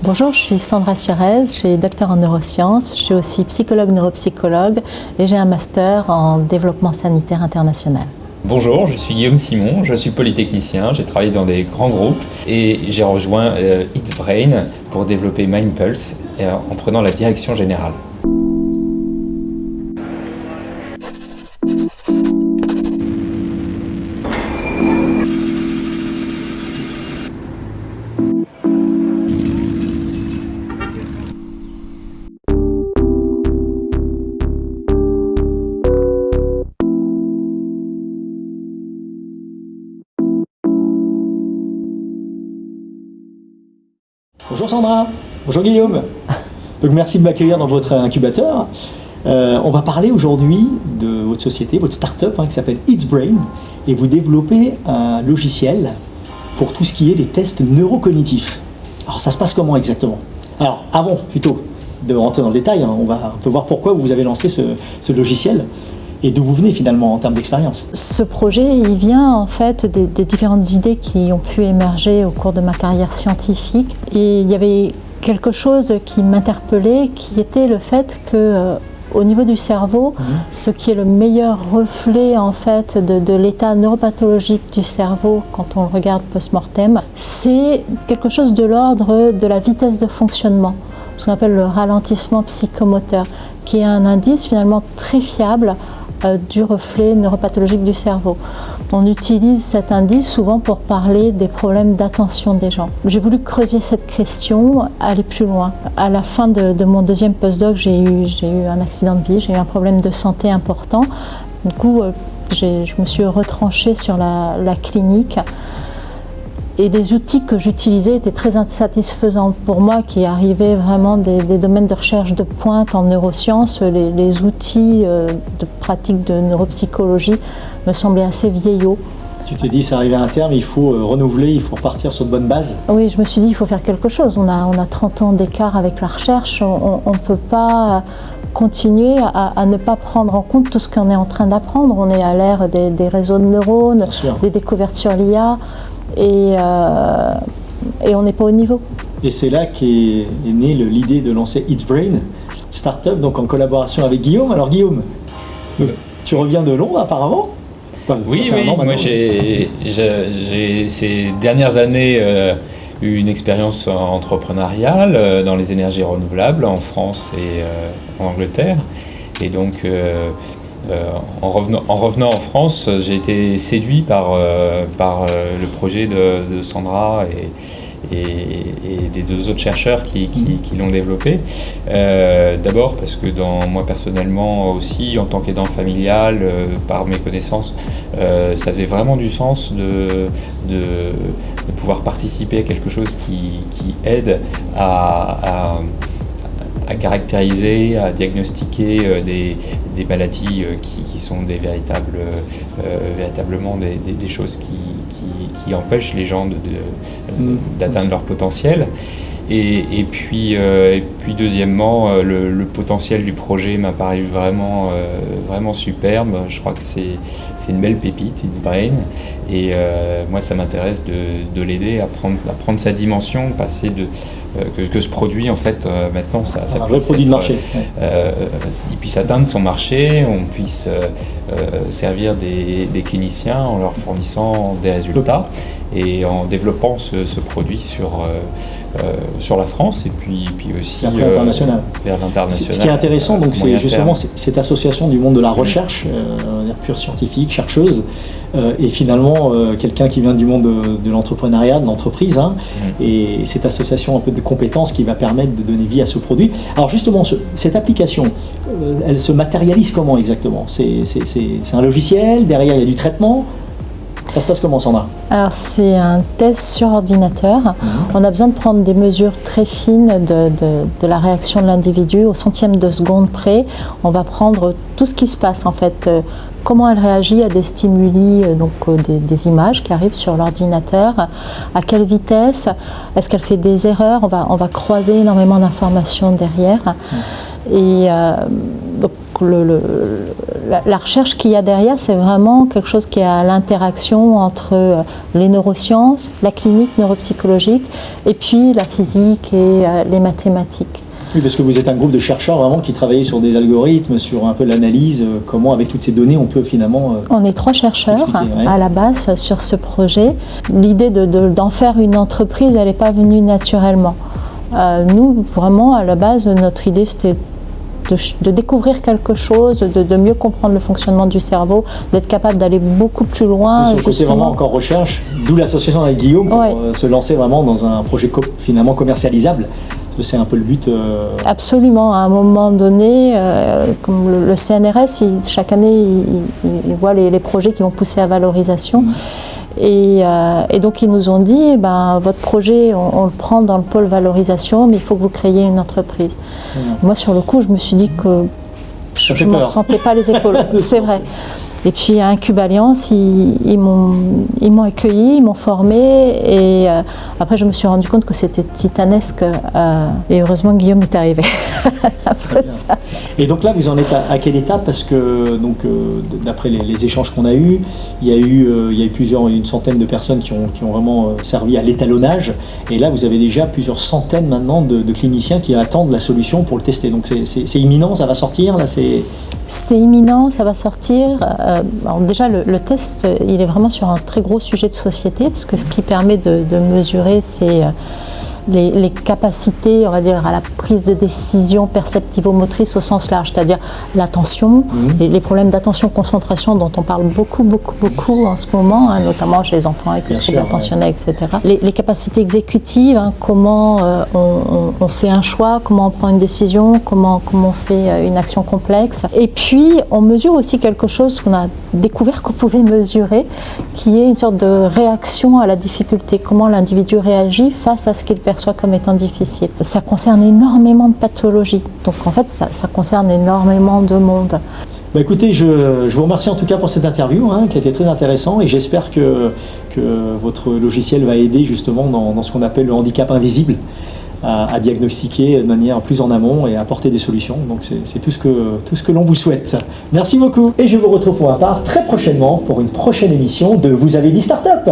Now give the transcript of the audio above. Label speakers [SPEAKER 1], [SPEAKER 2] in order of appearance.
[SPEAKER 1] Bonjour, je suis Sandra Suarez, je suis docteur en neurosciences, je suis aussi psychologue neuropsychologue et j'ai un master en développement sanitaire international.
[SPEAKER 2] Bonjour, je suis Guillaume Simon, je suis polytechnicien, j'ai travaillé dans des grands groupes et j'ai rejoint It's Brain pour développer MindPulse en prenant la direction générale.
[SPEAKER 3] Bonjour Sandra, bonjour Guillaume. Donc merci de m'accueillir dans votre incubateur. On va parler aujourd'hui de votre société, votre start-up qui s'appelle It's Brain, et vous développez un logiciel pour tout ce qui est les tests neurocognitifs. Alors ça se passe comment exactement? Alors avant plutôt de rentrer dans le détail, on peut voir pourquoi vous avez lancé ce logiciel et d'où vous venez finalement en termes d'expérience.
[SPEAKER 1] Ce projet, il vient en fait des différentes idées qui ont pu émerger au cours de ma carrière scientifique. Et il y avait quelque chose qui m'interpellait, qui était le fait que au niveau du cerveau, ce qui est le meilleur reflet en fait de l'état neuropathologique du cerveau quand on le regarde post-mortem, c'est quelque chose de l'ordre de la vitesse de fonctionnement, ce qu'on appelle le ralentissement psychomoteur, qui est un indice finalement très fiable du reflet neuropathologique du cerveau. On utilise cet indice souvent pour parler des problèmes d'attention des gens. J'ai voulu creuser cette question, aller plus loin. À la fin de mon deuxième postdoc, j'ai eu un accident de vie, j'ai eu un problème de santé important. Du coup, je me suis retranchée sur la clinique. Et les outils que j'utilisais étaient très insatisfaisants pour moi, qui arrivais vraiment des domaines de recherche de pointe en neurosciences. Les outils de pratique de neuropsychologie me semblaient assez vieillots.
[SPEAKER 3] Tu t'es dit, ça arrive à un terme, il faut renouveler, il faut repartir sur de bonnes bases.
[SPEAKER 1] Oui, je me suis dit, il faut faire quelque chose. On a 30 ans d'écart avec la recherche. On ne peut pas continuer à ne pas prendre en compte tout ce qu'on est en train d'apprendre. On est à l'ère des réseaux de neurones, des découvertes sur l'IA. Et on n'est pas au niveau.
[SPEAKER 3] Et c'est là qu'est née l'idée de lancer It's Brain, start-up, donc en collaboration avec Guillaume. Alors Guillaume, tu reviens de Londres apparemment?
[SPEAKER 2] Oui, moi j'ai ces dernières années eu une expérience entrepreneuriale dans les énergies renouvelables en France et en Angleterre. Et donc en revenant en France, j'ai été séduit par le projet de Sandra et des deux autres chercheurs qui l'ont développé. D'abord parce que moi personnellement aussi, en tant qu'aidant familial, par mes connaissances, ça faisait vraiment du sens de pouvoir participer à quelque chose qui aide à caractériser, à diagnostiquer des maladies qui sont véritablement des choses qui empêchent les gens d'atteindre leur potentiel. Et puis deuxièmement, le potentiel du projet m'a paru vraiment superbe. Je crois que c'est une belle pépite, It's Brain. Et moi, ça m'intéresse de l'aider à prendre sa dimension, passer que ce produit, en fait, maintenant, ça
[SPEAKER 3] un vrai produit de marché.
[SPEAKER 2] Il puisse atteindre son marché, on puisse servir des cliniciens en leur fournissant des résultats et en développant ce produit sur la France et puis aussi
[SPEAKER 3] vers l'international. Ce qui est intéressant, donc, c'est justement cette association du monde de la recherche, pure scientifique, chercheuse, et finalement quelqu'un qui vient du monde de l'entrepreneuriat, de l'entreprise, et cette association un peu de compétences qui va permettre de donner vie à ce produit. Alors justement, cette application, elle se matérialise comment exactement? C'est un logiciel, derrière il y a du traitement. Ça se passe comment, Sandra?
[SPEAKER 1] Alors c'est un test sur ordinateur. On a besoin de prendre des mesures très fines de la réaction de l'individu au centième de seconde près. On va prendre tout ce qui se passe en fait, comment elle réagit à des stimuli, donc des images qui arrivent sur l'ordinateur, à quelle vitesse, est-ce qu'elle fait des erreurs, on va croiser énormément d'informations derrière. Et donc, la recherche qu'il y a derrière, c'est vraiment quelque chose qui est à l'interaction entre les neurosciences, la clinique neuropsychologique, et puis la physique et les mathématiques.
[SPEAKER 3] Oui, parce que vous êtes un groupe de chercheurs vraiment qui travaillent sur des algorithmes, sur un peu l'analyse, comment avec toutes ces données on peut finalement...
[SPEAKER 1] On est 3 chercheurs à la base sur ce projet. L'idée d'en faire une entreprise, elle n'est pas venue naturellement. Nous, vraiment, à la base, notre idée, c'était de découvrir quelque chose, de mieux comprendre le fonctionnement du cerveau, d'être capable d'aller beaucoup plus loin.
[SPEAKER 3] Sur le côté vraiment encore recherche, d'où l'association avec Guillaume pour se lancer vraiment dans un projet finalement commercialisable. C'est un peu le but.
[SPEAKER 1] Absolument. À un moment donné, comme le CNRS, chaque année, il voit les projets qui vont pousser à valorisation. Et donc, ils nous ont dit, votre projet, on le prend dans le pôle valorisation, mais il faut que vous créiez une entreprise. Moi, sur le coup, je me suis dit que je ne m'en sentais pas les épaules. C'est vrai. Et puis à Incube Alliance, ils m'ont accueilli, ils m'ont formé, et après je me suis rendu compte que c'était titanesque, et heureusement Guillaume est arrivé après ça.
[SPEAKER 3] Et donc là vous en êtes à quelle étape? Parce que donc, d'après les échanges qu'on a eus, il y a eu une centaine de personnes qui ont vraiment servi à l'étalonnage, et là vous avez déjà plusieurs centaines maintenant de cliniciens qui attendent la solution pour le tester. Donc c'est imminent, ça va sortir là,
[SPEAKER 1] c'est imminent, ça va sortir. Alors déjà, le test, il est vraiment sur un très gros sujet de société, parce que ce qui permet de mesurer, c'est les capacités, on va dire, à la prise de décision perceptivo-motrice au sens large, c'est-à-dire l'attention, les problèmes d'attention-concentration dont on parle beaucoup en ce moment, notamment chez les enfants avec les troubles attentionnels, etc. Les capacités exécutives, comment on fait un choix, comment on prend une décision, comment on fait une action complexe. Et puis, on mesure aussi quelque chose qu'on a découvert qu'on pouvait mesurer, qui est une sorte de réaction à la difficulté, comment l'individu réagit face à ce qu'il perçoit comme étant difficile. Ça concerne énormément de pathologies, donc en fait ça concerne énormément de monde.
[SPEAKER 3] Écoutez, je vous remercie en tout cas pour cette interview qui a été très intéressant, et j'espère que votre logiciel va aider justement dans ce qu'on appelle le handicap invisible à diagnostiquer de manière plus en amont et à apporter des solutions. Donc c'est tout ce que l'on vous souhaite. Merci beaucoup, et je vous retrouve pour ma part très prochainement pour une prochaine émission de Vous avez dit Startup.